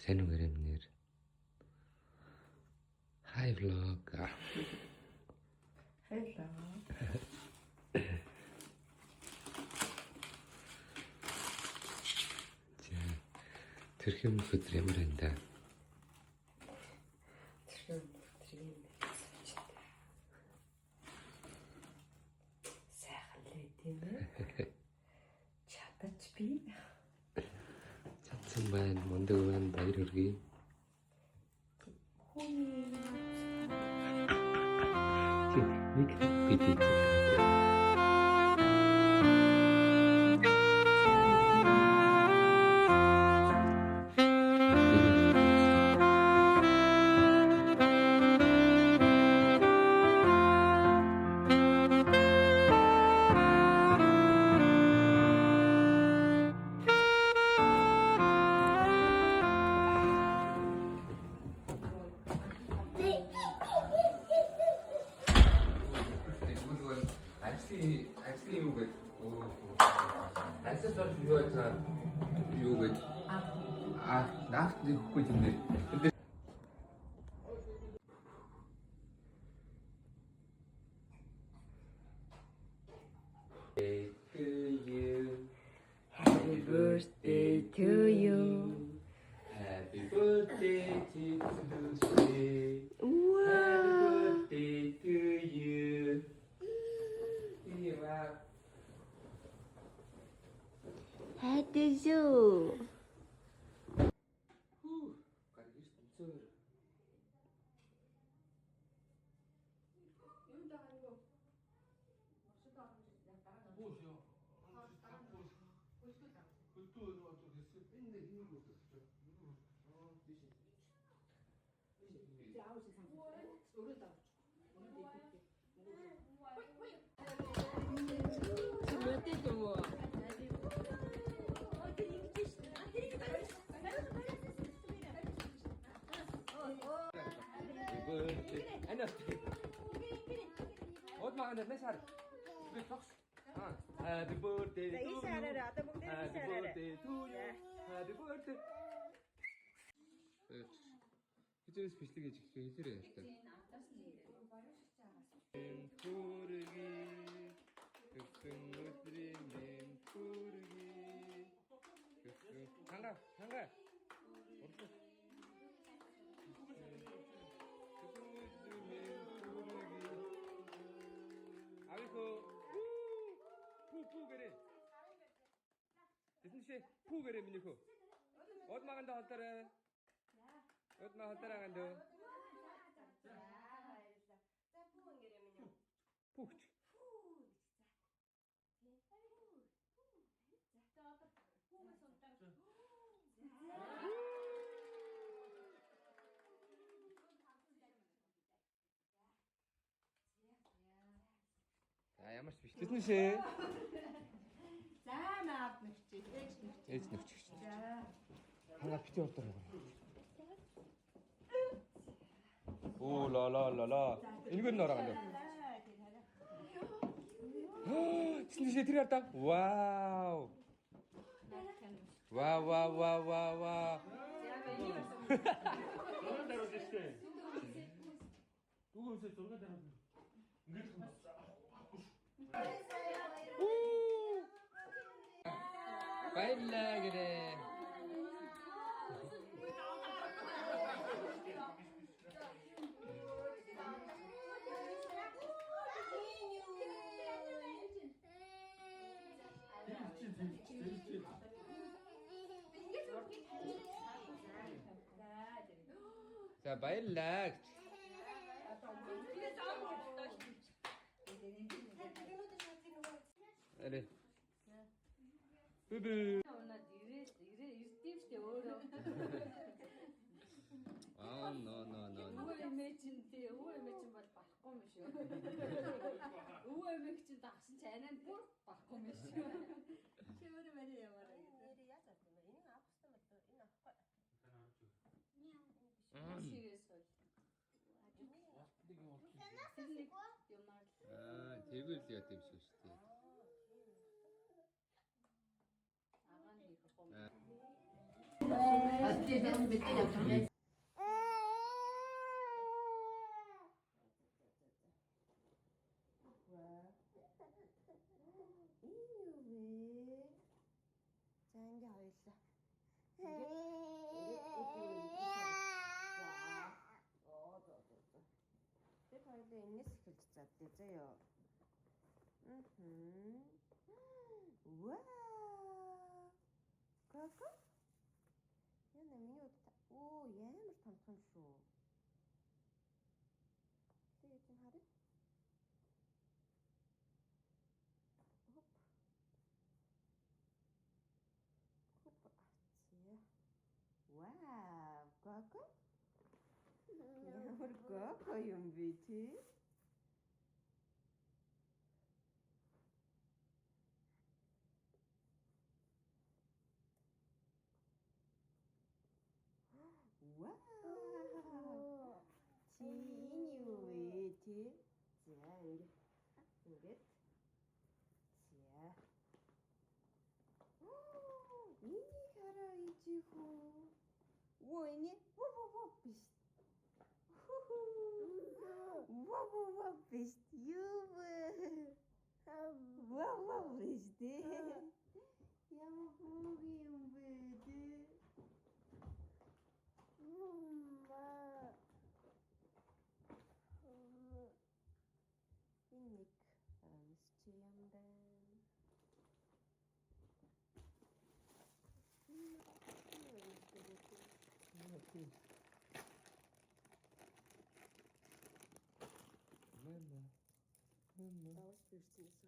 Сайн уу гэрэмнэр. Hi vlog. Hello. Тэрхэн өдөр ямар байна да? Тэрхэн өдөр юм байна. Сайхан лээ тийм ээ. Чадаж би. Чадсан байна, мундаг байна, баяр хүргэе. Нэг бид actually юу гэж ancestors юу гэж наахт нэхгүй юм дээр. Happy birthday to you. Happy birthday to Lucy. Wow. Happy birthday to you. Happy you. Happy birthday to you. Happy birthday to you. Happy birthday. Хэзээс бичлэг гэж хэлээрэй ястаа. Хүрги. Гэсэн өдрийн мэнд хүрги. Ханга. Пүү гэрэ минийхөө. Од маганда холдорой. Од маа холдороо гандөө. За пүү гэрэ минь. Пүүч. За ямар ч биш. Тэсэн шээ. За наад нэгч. Ээж нэгч. За. Ханга бити ордор байгаа. Оо ла. Энэгээр нь ороо гандаа. Тэсэн шээ тэр ардаа. Вау. Дугуйсээ зураг дараад. Ингээд юм. Баярлалаа гэрэ. За баярлалаа. Аре. Бибэ. Аа no. Өвөө эмээчин бол барахгүй юм шүү. Өвөө эмээг чинь дагсан ч анаа нь бүр барахгүй юм шүү. Чи өөрөө мэрэ яваарай гэдэг. Нэр яаж авах юм бэ? Энийг авах хэрэгтэй мэл энэ авахгүй. Шигээс бол. Тэгвэл яа тийм шүү дээ. Агаан хийх юм. 자, 이제 어딨어? Det var det niskeltsatte요. Wow. Кака? Я на меня вот так. О, ямар томхон шүү. Тэ юу чинь харъя? Хоп. Хоп авцгаа. Вау, кака? Ямар кака юм бэ те? Wow. Чи энэ юу вэ те? За ингээд. За. Энийг хараа ичих үү? Оо энэ биш. Вау биш. Юу вэ? Вау биш те. Ямар хөөг юм бэ те? Инник амсчи ямдан. Мама. Даваш бирсэн.